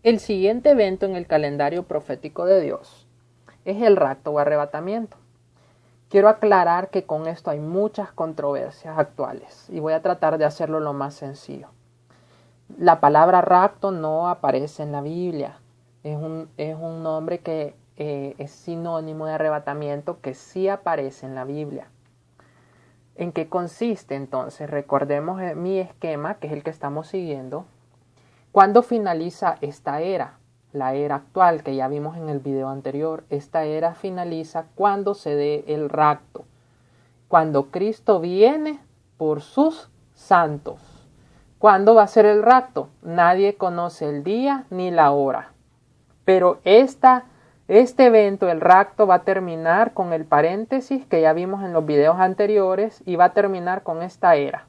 El siguiente evento en el calendario profético de Dios es el rapto o arrebatamiento. Quiero aclarar que con esto hay muchas controversias actuales y voy a tratar de hacerlo lo más sencillo. La palabra rapto no aparece en la Biblia. Es un nombre que es sinónimo de arrebatamiento que sí aparece en la Biblia. ¿En qué consiste entonces? Recordemos mi esquema, que es el que estamos siguiendo. ¿Cuándo finaliza esta era? La era actual que ya vimos en el video anterior. Esta era finaliza cuando se dé el rapto. Cuando Cristo viene por sus santos. ¿Cuándo va a ser el rapto? Nadie conoce el día ni la hora. Pero este evento, el rapto, va a terminar con el paréntesis que ya vimos en los videos anteriores y va a terminar con esta era.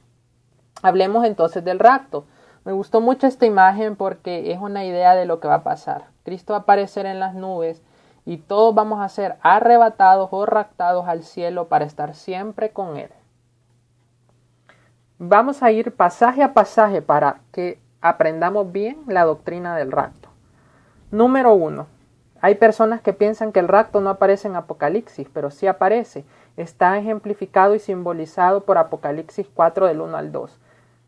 Hablemos entonces del rapto. Me gustó mucho esta imagen porque es una idea de lo que va a pasar. Cristo va a aparecer en las nubes y todos vamos a ser arrebatados o raptados al cielo para estar siempre con Él. Vamos a ir pasaje a pasaje para que aprendamos bien la doctrina del rapto. Número 1. Hay personas que piensan que el rapto no aparece en Apocalipsis, pero sí aparece. Está ejemplificado y simbolizado por Apocalipsis 4 del 1 al 2.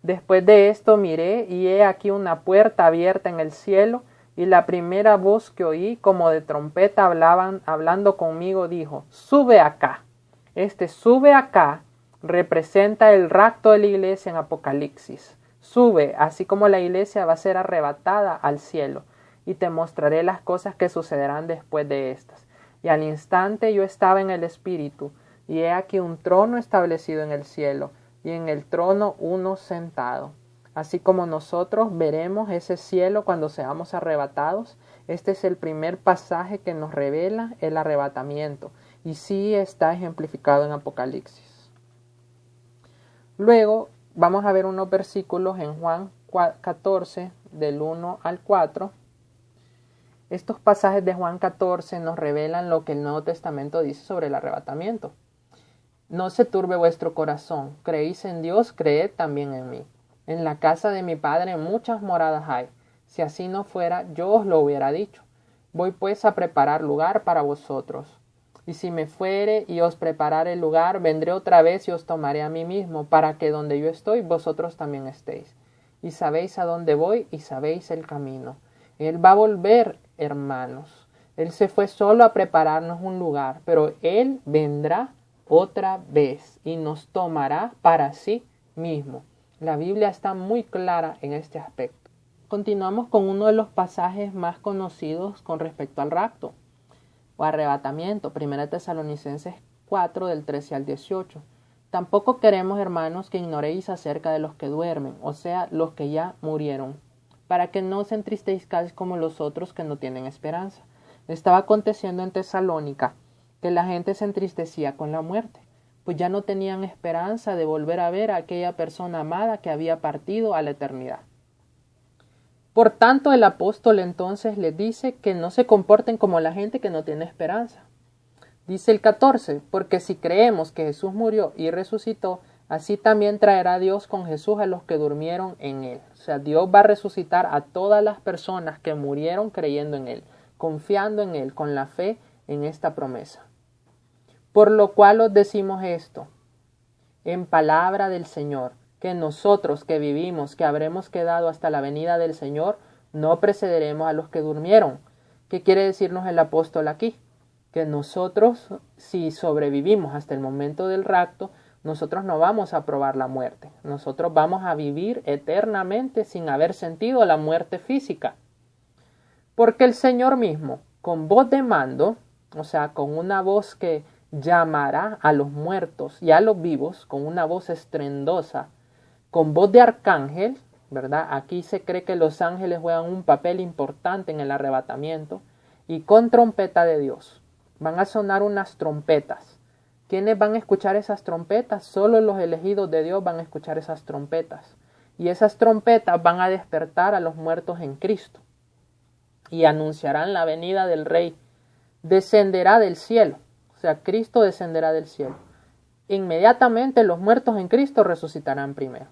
Después de esto miré y he aquí una puerta abierta en el cielo, y la primera voz que oí como de trompeta hablando conmigo dijo: sube acá. Este sube acá representa el rapto de la iglesia en Apocalipsis. Sube, así como la iglesia va a ser arrebatada al cielo, y te mostraré las cosas que sucederán después de estas. Y al instante yo estaba en el Espíritu, y he aquí un trono establecido en el cielo, y en el trono uno sentado. Así como nosotros veremos ese cielo cuando seamos arrebatados, este es el primer pasaje que nos revela el arrebatamiento, y sí está ejemplificado en Apocalipsis. Luego vamos a ver unos versículos en Juan 14, del 1 al 4. Estos pasajes de Juan 14 nos revelan lo que el Nuevo Testamento dice sobre el arrebatamiento. No se turbe vuestro corazón, creéis en Dios, creed también en mí. En la casa de mi Padre muchas moradas hay. Si así no fuera, yo os lo hubiera dicho. Voy pues a preparar lugar para vosotros. Y si me fuere y os preparare el lugar, vendré otra vez y os tomaré a mí mismo, para que donde yo estoy, vosotros también estéis. Y sabéis a dónde voy y sabéis el camino. Él va a volver, hermanos. Él se fue solo a prepararnos un lugar, pero Él vendrá otra vez y nos tomará para sí mismo. La Biblia está muy clara en este aspecto. Continuamos con uno de los pasajes más conocidos con respecto al rapto o arrebatamiento, 1 Tesalonicenses 4 del 13 al 18. Tampoco queremos, hermanos, que ignoréis acerca de los que duermen, o sea, los que ya murieron, para que no os entristezcáis como los otros que no tienen esperanza. Estaba aconteciendo en Tesalónica que la gente se entristecía con la muerte, pues ya no tenían esperanza de volver a ver a aquella persona amada que había partido a la eternidad. Por tanto, el apóstol entonces les dice que no se comporten como la gente que no tiene esperanza. Dice el 14, porque si creemos que Jesús murió y resucitó, así también traerá Dios con Jesús a los que durmieron en Él. O sea, Dios va a resucitar a todas las personas que murieron creyendo en Él, confiando en Él, con la fe en esta promesa. Por lo cual os decimos esto, en palabra del Señor, que nosotros que vivimos, que habremos quedado hasta la venida del Señor, no precederemos a los que durmieron. ¿Qué quiere decirnos el apóstol aquí? Que nosotros, si sobrevivimos hasta el momento del rapto, nosotros no vamos a probar la muerte. Nosotros vamos a vivir eternamente sin haber sentido la muerte física. Porque el Señor mismo, con voz de mando, o sea, con una voz que llamará a los muertos y a los vivos, con una voz estruendosa, con voz de arcángel, ¿verdad? Aquí se cree que los ángeles juegan un papel importante en el arrebatamiento, y con trompeta de Dios. Van a sonar unas trompetas. ¿Quiénes van a escuchar esas trompetas? Solo los elegidos de Dios van a escuchar esas trompetas. Y esas trompetas van a despertar a los muertos en Cristo. Y anunciarán la venida del Rey. Descenderá del cielo. O sea, Cristo descenderá del cielo. Inmediatamente los muertos en Cristo resucitarán primero.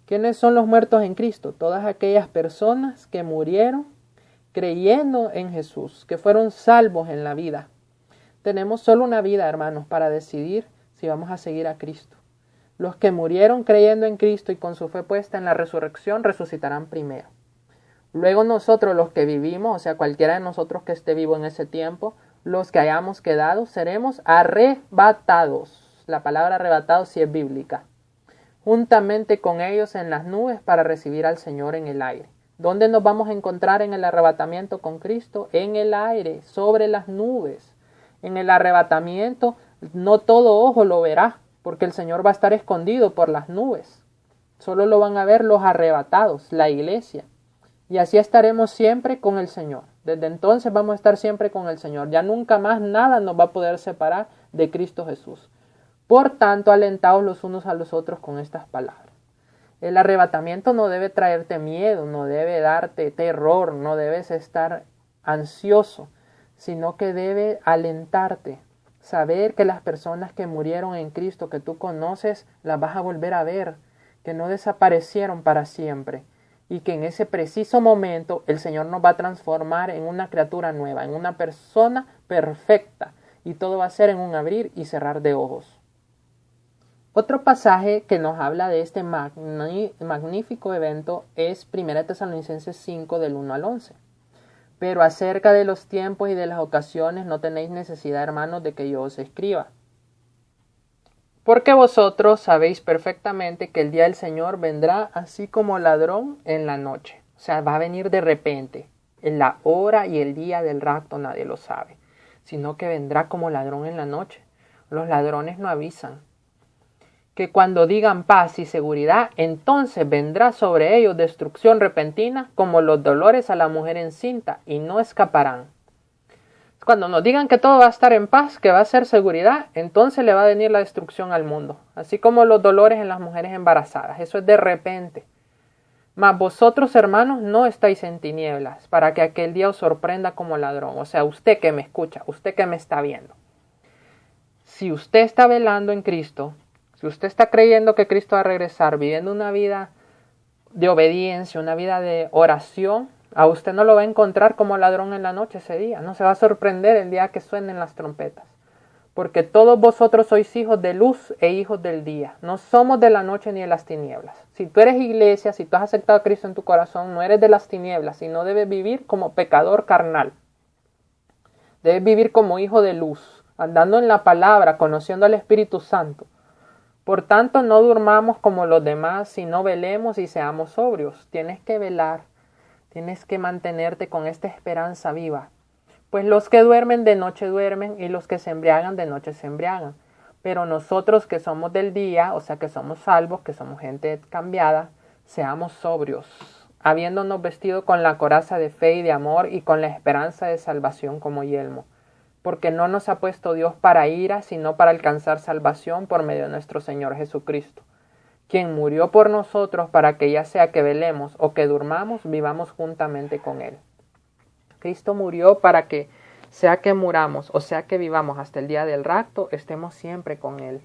¿Quiénes son los muertos en Cristo? Todas aquellas personas que murieron creyendo en Jesús, que fueron salvos en la vida. Tenemos solo una vida, hermanos, para decidir si vamos a seguir a Cristo. Los que murieron creyendo en Cristo y con su fe puesta en la resurrección resucitarán primero. Luego nosotros, los que vivimos, o sea, cualquiera de nosotros que esté vivo en ese tiempo, los que hayamos quedado, seremos arrebatados. La palabra arrebatados sí es bíblica. Juntamente con ellos en las nubes para recibir al Señor en el aire. ¿Dónde nos vamos a encontrar en el arrebatamiento con Cristo? En el aire, sobre las nubes. En el arrebatamiento no todo ojo lo verá, porque el Señor va a estar escondido por las nubes. Solo lo van a ver los arrebatados, la iglesia. Y así estaremos siempre con el Señor. Desde entonces vamos a estar siempre con el Señor. Ya nunca más nada nos va a poder separar de Cristo Jesús. Por tanto, alentaos los unos a los otros con estas palabras. El arrebatamiento no debe traerte miedo, no debe darte terror, no debes estar ansioso, sino que debe alentarte. Saber que las personas que murieron en Cristo, que tú conoces, las vas a volver a ver, que no desaparecieron para siempre. Y que en ese preciso momento el Señor nos va a transformar en una criatura nueva, en una persona perfecta. Y todo va a ser en un abrir y cerrar de ojos. Otro pasaje que nos habla de este magnífico evento es 1 Tesalonicenses 5 del 1 al 11. Pero acerca de los tiempos y de las ocasiones no tenéis necesidad, hermanos, de que yo os escriba. Porque vosotros sabéis perfectamente que el día del Señor vendrá así como ladrón en la noche. O sea, va a venir de repente. En la hora y el día del rapto nadie lo sabe, sino que vendrá como ladrón en la noche. Los ladrones no avisan. Que cuando digan paz y seguridad, entonces vendrá sobre ellos destrucción repentina, como los dolores a la mujer encinta, y no escaparán. Cuando nos digan que todo va a estar en paz, que va a ser seguridad, entonces le va a venir la destrucción al mundo, así como los dolores en las mujeres embarazadas. Eso es de repente. Mas vosotros, hermanos, no estáis en tinieblas, para que aquel día os sorprenda como ladrón. O sea, usted que me escucha, usted que me está viendo. Si usted está velando en Cristo, si usted está creyendo que Cristo va a regresar, viviendo una vida de obediencia, una vida de oración, a usted no lo va a encontrar como ladrón en la noche ese día. No se va a sorprender el día que suenen las trompetas. Porque todos vosotros sois hijos de luz e hijos del día. No somos de la noche ni de las tinieblas. Si tú eres iglesia, si tú has aceptado a Cristo en tu corazón, no eres de las tinieblas, sino debes vivir como pecador carnal. Debes vivir como hijo de luz, andando en la palabra, conociendo al Espíritu Santo. Por tanto, no durmamos como los demás, sino velemos y seamos sobrios. Tienes que velar, tienes que mantenerte con esta esperanza viva. Pues los que duermen de noche duermen y los que se embriagan de noche se embriagan. Pero nosotros que somos del día, o sea que somos salvos, que somos gente cambiada, seamos sobrios, habiéndonos vestido con la coraza de fe y de amor y con la esperanza de salvación como yelmo. Porque no nos ha puesto Dios para ira, sino para alcanzar salvación por medio de nuestro Señor Jesucristo, quien murió por nosotros para que ya sea que velemos o que durmamos, vivamos juntamente con Él. Cristo murió para que, sea que muramos o sea que vivamos hasta el día del rapto, estemos siempre con Él.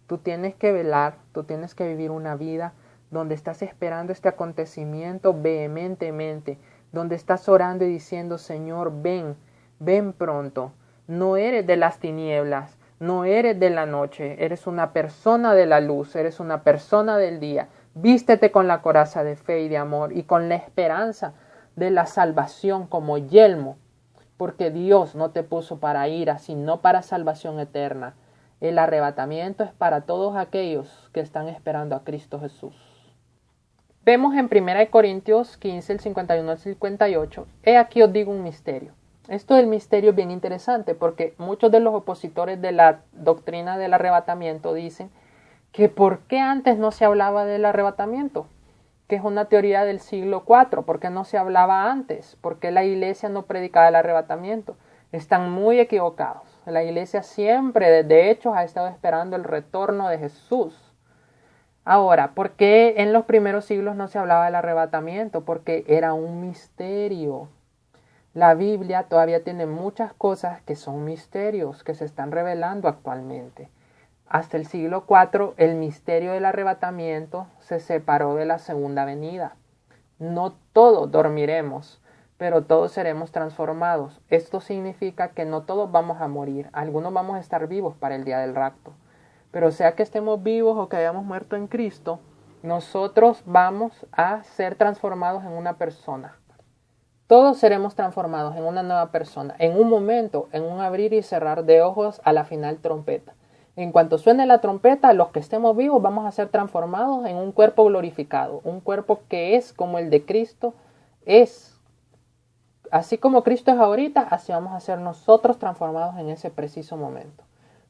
Tú tienes que velar, tú tienes que vivir una vida donde estás esperando este acontecimiento vehementemente, donde estás orando y diciendo, Señor, ven, ven pronto. No eres de las tinieblas, no eres de la noche, eres una persona de la luz, eres una persona del día. Vístete con la coraza de fe y de amor y con la esperanza de la salvación como yelmo, porque Dios no te puso para ira, sino para salvación eterna. El arrebatamiento es para todos aquellos que están esperando a Cristo Jesús. Vemos en 1 Corintios 15, el 51 al 58, he aquí os digo un misterio. Esto del misterio es bien interesante porque muchos de los opositores de la doctrina del arrebatamiento dicen que ¿por qué antes no se hablaba del arrebatamiento? Que es una teoría del siglo IV, ¿por qué no se hablaba antes? ¿Por qué la iglesia no predicaba el arrebatamiento? Están muy equivocados. La iglesia siempre, desde hechos, ha estado esperando el retorno de Jesús. Ahora, ¿por qué en los primeros siglos no se hablaba del arrebatamiento? Porque era un misterio. La Biblia todavía tiene muchas cosas que son misterios, que se están revelando actualmente. Hasta el siglo IV, el misterio del arrebatamiento se separó de la segunda venida. No todos dormiremos, pero todos seremos transformados. Esto significa que no todos vamos a morir, algunos vamos a estar vivos para el día del rapto. Pero sea que estemos vivos o que hayamos muerto en Cristo, nosotros vamos a ser transformados en una persona. Todos seremos transformados en una nueva persona, en un momento, en un abrir y cerrar de ojos a la final trompeta. En cuanto suene la trompeta, los que estemos vivos vamos a ser transformados en un cuerpo glorificado, un cuerpo que es como el de Cristo es. Así como Cristo es ahorita, así vamos a ser nosotros transformados en ese preciso momento.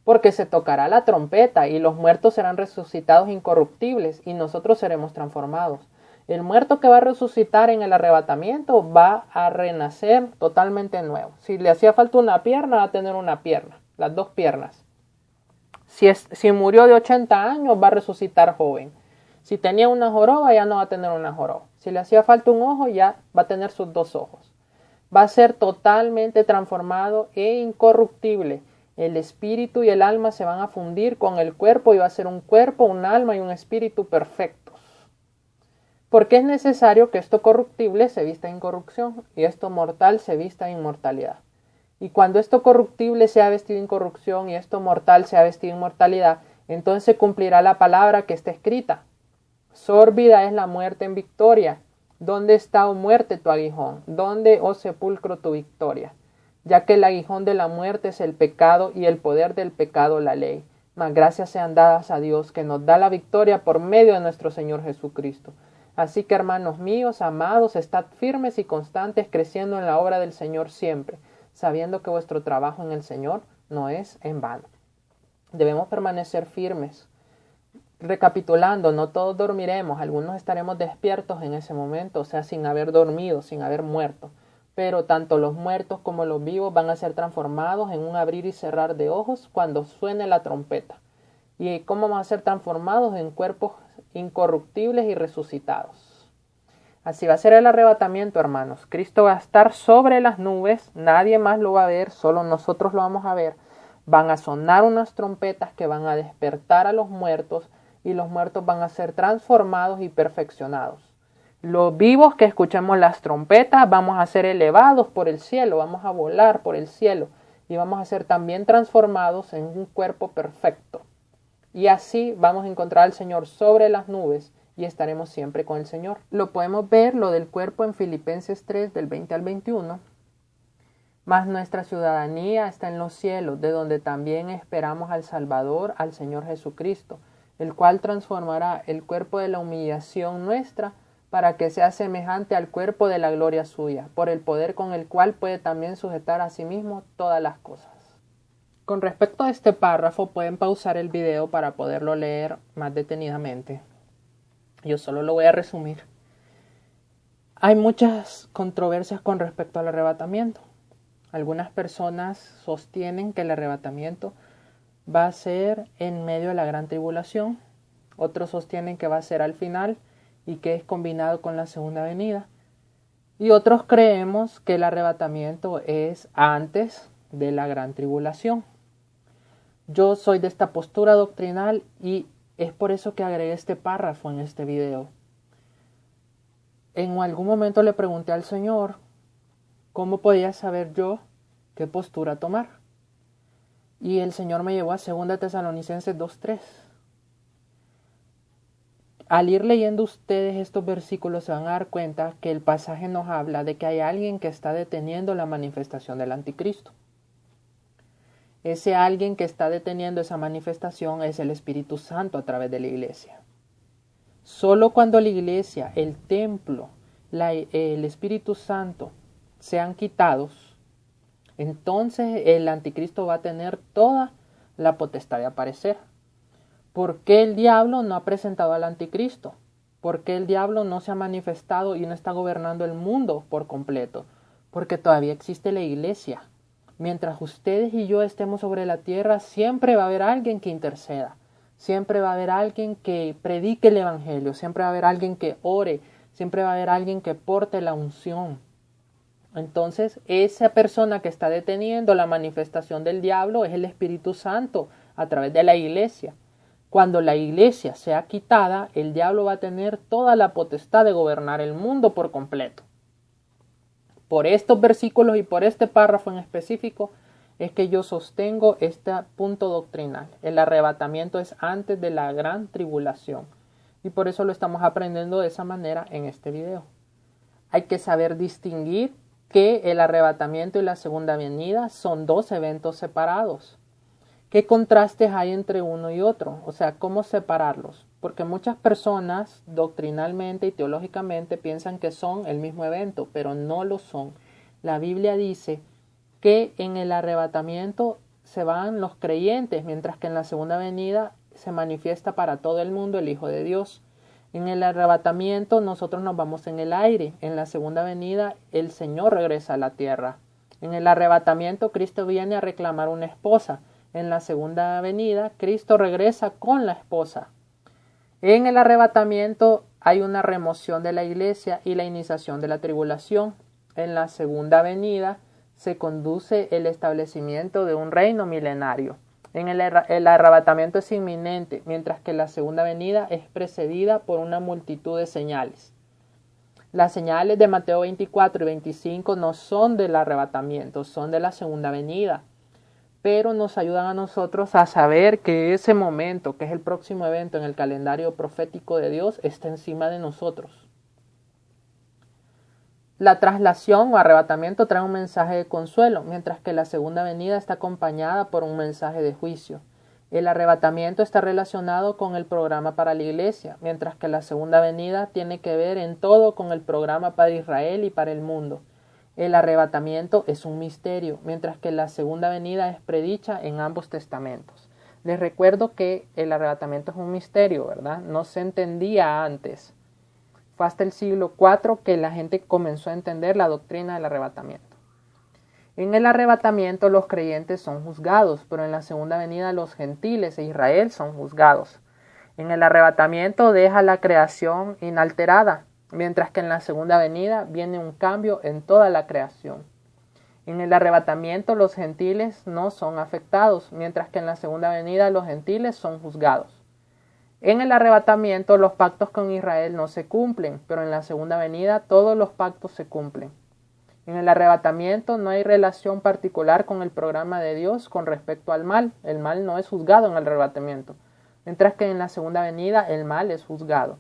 Porque se tocará la trompeta y los muertos serán resucitados incorruptibles y nosotros seremos transformados. El muerto que va a resucitar en el arrebatamiento va a renacer totalmente nuevo. Si le hacía falta una pierna, va a tener una pierna, las dos piernas. Si murió de 80 años, va a resucitar joven. Si tenía una joroba, ya no va a tener una joroba. Si le hacía falta un ojo, ya va a tener sus dos ojos. Va a ser totalmente transformado e incorruptible. El espíritu y el alma se van a fundir con el cuerpo y va a ser un cuerpo, un alma y un espíritu perfectos. Porque es necesario que esto corruptible se vista en incorrupción y esto mortal se vista en inmortalidad. Y cuando esto corruptible sea vestido en incorrupción y esto mortal sea vestido en inmortalidad, entonces se cumplirá la palabra que está escrita. Sórbida es la muerte en victoria. ¿Dónde está, oh muerte, tu aguijón? ¿Dónde, oh sepulcro, tu victoria? Ya que el aguijón de la muerte es el pecado y el poder del pecado la ley. Mas gracias sean dadas a Dios que nos da la victoria por medio de nuestro Señor Jesucristo. Así que, hermanos míos, amados, estad firmes y constantes creciendo en la obra del Señor siempre, sabiendo que vuestro trabajo en el Señor no es en vano. Debemos permanecer firmes. Recapitulando, no todos dormiremos, algunos estaremos despiertos en ese momento, o sea, sin haber dormido, sin haber muerto. Pero tanto los muertos como los vivos van a ser transformados en un abrir y cerrar de ojos cuando suene la trompeta. ¿Y cómo van a ser transformados? En cuerpos incorruptibles y resucitados. Así va a ser el arrebatamiento, hermanos. Cristo va a estar sobre las nubes, nadie más lo va a ver, solo nosotros lo vamos a ver. Van a sonar unas trompetas que van a despertar a los muertos y los muertos van a ser transformados y perfeccionados. Los vivos que escuchemos las trompetas vamos a ser elevados por el cielo, vamos a volar por el cielo y vamos a ser también transformados en un cuerpo perfecto. Y así vamos a encontrar al Señor sobre las nubes y estaremos siempre con el Señor. Lo podemos ver, lo del cuerpo, en Filipenses 3, del 20 al 21. Mas nuestra ciudadanía está en los cielos, de donde también esperamos al Salvador, al Señor Jesucristo, el cual transformará el cuerpo de la humillación nuestra para que sea semejante al cuerpo de la gloria suya, por el poder con el cual puede también sujetar a sí mismo todas las cosas. Con respecto a este párrafo, pueden pausar el video para poderlo leer más detenidamente. Yo solo lo voy a resumir. Hay muchas controversias con respecto al arrebatamiento. Algunas personas sostienen que el arrebatamiento va a ser en medio de la gran tribulación. Otros sostienen que va a ser al final y que es combinado con la segunda venida. Y otros creemos que el arrebatamiento es antes de la gran tribulación. Yo soy de esta postura doctrinal y es por eso que agregué este párrafo en este video. En algún momento le pregunté al Señor cómo podía saber yo qué postura tomar. Y el Señor me llevó a 2 Tesalonicenses 2:3. Al ir leyendo ustedes estos versículos se van a dar cuenta que el pasaje nos habla de que hay alguien que está deteniendo la manifestación del anticristo. Ese alguien que está deteniendo esa manifestación es el Espíritu Santo a través de la iglesia. Solo cuando la iglesia, el templo, el Espíritu Santo sean quitados, entonces el anticristo va a tener toda la potestad de aparecer. ¿Por qué el diablo no ha presentado al anticristo? ¿Por qué el diablo no se ha manifestado y no está gobernando el mundo por completo? Porque todavía existe la iglesia. Mientras ustedes y yo estemos sobre la tierra, siempre va a haber alguien que interceda. Siempre va a haber alguien que predique el evangelio. Siempre va a haber alguien que ore. Siempre va a haber alguien que porte la unción. Entonces, esa persona que está deteniendo la manifestación del diablo es el Espíritu Santo a través de la iglesia. Cuando la iglesia sea quitada, el diablo va a tener toda la potestad de gobernar el mundo por completo. por estos versículos y por este párrafo en específico, es que yo sostengo este punto doctrinal. El arrebatamiento es antes de la gran tribulación. Y por eso lo estamos aprendiendo de esa manera en este video. Hay que saber distinguir que el arrebatamiento y la segunda venida son dos eventos separados. ¿Qué contrastes hay entre uno y otro? O sea, ¿cómo separarlos? Porque muchas personas doctrinalmente y teológicamente piensan que son el mismo evento, pero no lo son. La Biblia dice que en el arrebatamiento se van los creyentes, mientras que en la segunda venida se manifiesta para todo el mundo el Hijo de Dios. En el arrebatamiento nosotros nos vamos en el aire. En la segunda venida el Señor regresa a la tierra. En el arrebatamiento Cristo viene a reclamar una esposa. En la segunda venida Cristo regresa con la esposa. En el arrebatamiento hay una remoción de la iglesia y la iniciación de la tribulación. En la segunda venida se conduce el establecimiento de un reino milenario. El arrebatamiento es inminente, mientras que la segunda venida es precedida por una multitud de señales. Las señales de Mateo 24 y 25 no son del arrebatamiento, son de la segunda venida, pero nos ayudan a nosotros a saber que ese momento, que es el próximo evento en el calendario profético de Dios, está encima de nosotros. La traslación o arrebatamiento trae un mensaje de consuelo, mientras que la segunda venida está acompañada por un mensaje de juicio. El arrebatamiento está relacionado con el programa para la iglesia, mientras que la segunda venida tiene que ver en todo con el programa para Israel y para el mundo. El arrebatamiento es un misterio, mientras que la segunda venida es predicha en ambos testamentos. Les recuerdo que el arrebatamiento es un misterio, ¿verdad? No se entendía antes. Fue hasta el siglo IV que la gente comenzó a entender la doctrina del arrebatamiento. En el arrebatamiento los creyentes son juzgados, pero en la segunda venida los gentiles e Israel son juzgados. En el arrebatamiento deja la creación inalterada, mientras que en la segunda venida viene un cambio en toda la creación. En el arrebatamiento los gentiles no son afectados, mientras que en la segunda venida los gentiles son juzgados. En el arrebatamiento los pactos con Israel no se cumplen, pero en la segunda venida todos los pactos se cumplen. En el arrebatamiento no hay relación particular con el programa de Dios con respecto al mal. El mal no es juzgado en el arrebatamiento, mientras que en la segunda venida el mal es juzgado.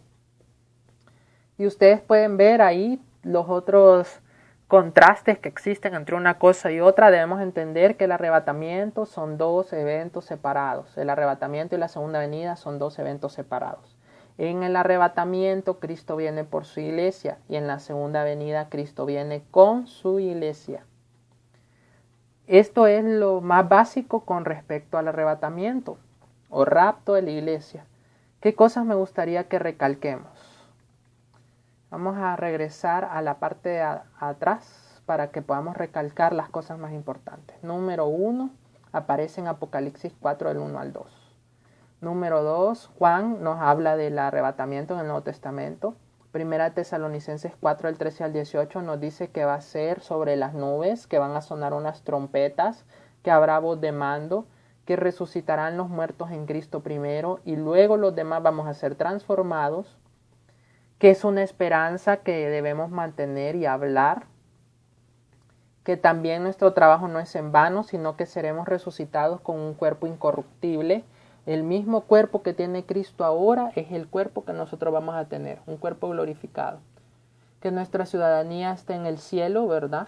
Y ustedes pueden ver ahí los otros contrastes que existen entre una cosa y otra. Debemos entender que el arrebatamiento son dos eventos separados. El arrebatamiento y la segunda venida son dos eventos separados. En el arrebatamiento Cristo viene por su iglesia y en la segunda venida Cristo viene con su iglesia. Esto es lo más básico con respecto al arrebatamiento o rapto de la iglesia. ¿Qué cosas me gustaría que recalquemos? Vamos a regresar a la parte de atrás para que podamos recalcar las cosas más importantes. Número 1, aparece en Apocalipsis 4 del 1 al 2. Número 2, Juan nos habla del arrebatamiento en el Nuevo Testamento. Primera Tesalonicenses 4 del 13 al 18 nos dice que va a ser sobre las nubes, que van a sonar unas trompetas, que habrá voz de mando, que resucitarán los muertos en Cristo primero y luego los demás vamos a ser transformados, que es una esperanza que debemos mantener y hablar, que también nuestro trabajo no es en vano, sino que seremos resucitados con un cuerpo incorruptible. El mismo cuerpo que tiene Cristo ahora es el cuerpo que nosotros vamos a tener, un cuerpo glorificado. Que nuestra ciudadanía esté en el cielo, ¿verdad?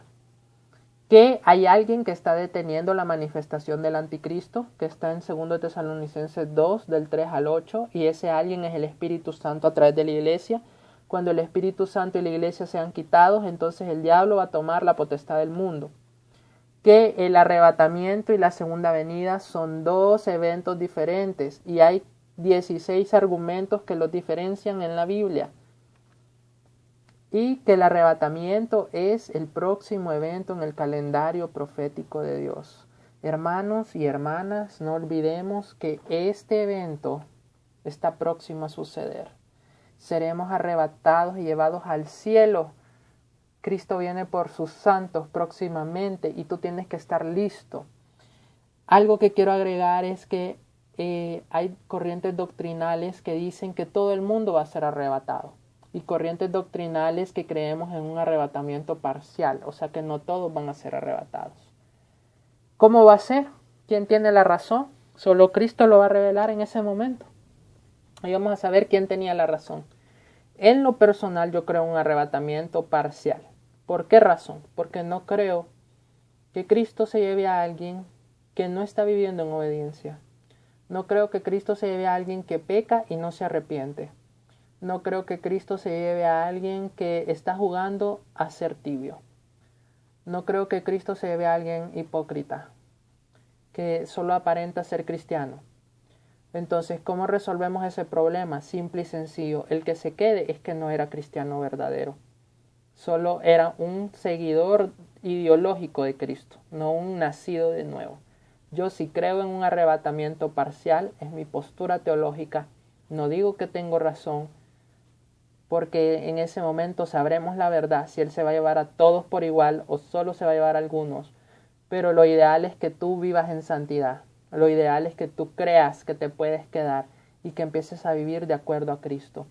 Que hay alguien que está deteniendo la manifestación del anticristo, que está en 2 Tesalonicenses 2, del 3 al 8, y ese alguien es el Espíritu Santo a través de la iglesia. Cuando el Espíritu Santo y la iglesia sean quitados, entonces el diablo va a tomar la potestad del mundo. Que el arrebatamiento y la segunda venida son dos eventos diferentes y hay 16 argumentos que los diferencian en la Biblia. Y que el arrebatamiento es el próximo evento en el calendario profético de Dios. Hermanos y hermanas, no olvidemos que este evento está próximo a suceder. Seremos arrebatados y llevados al cielo. Cristo viene por sus santos próximamente y tú tienes que estar listo. Algo que quiero agregar es que hay corrientes doctrinales que dicen que todo el mundo va a ser arrebatado. y corrientes doctrinales que creemos en un arrebatamiento parcial, o sea que no todos van a ser arrebatados. ¿Cómo va a ser? ¿Quién tiene la razón? Solo Cristo lo va a revelar en ese momento. Y vamos a saber quién tenía la razón. En lo personal yo creo un arrebatamiento parcial. ¿Por qué razón? Porque no creo que Cristo se lleve a alguien que no está viviendo en obediencia. No creo que Cristo se lleve a alguien que peca y no se arrepiente. No creo que Cristo se lleve a alguien que está jugando a ser tibio. No creo que Cristo se lleve a alguien hipócrita, que solo aparenta ser cristiano. Entonces, ¿cómo resolvemos ese problema? Simple y sencillo. El que se quede es que no era cristiano verdadero. Solo era un seguidor ideológico de Cristo, no un nacido de nuevo. Yo sí creo en un arrebatamiento parcial, es mi postura teológica. No digo que tengo razón, porque en ese momento sabremos la verdad, si Él se va a llevar a todos por igual o solo se va a llevar a algunos. Pero lo ideal es que tú vivas en santidad. Lo ideal es que tú creas que te puedes quedar y que empieces a vivir de acuerdo a Cristo.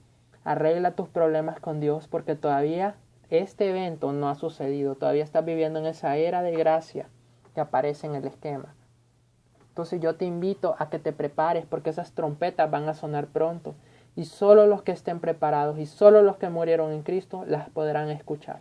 Arregla tus problemas con Dios porque todavía este evento no ha sucedido. Todavía estás viviendo en esa era de gracia que aparece en el esquema. Entonces yo te invito a que te prepares porque esas trompetas van a sonar pronto. Y solo los que estén preparados y solo los que murieron en Cristo las podrán escuchar.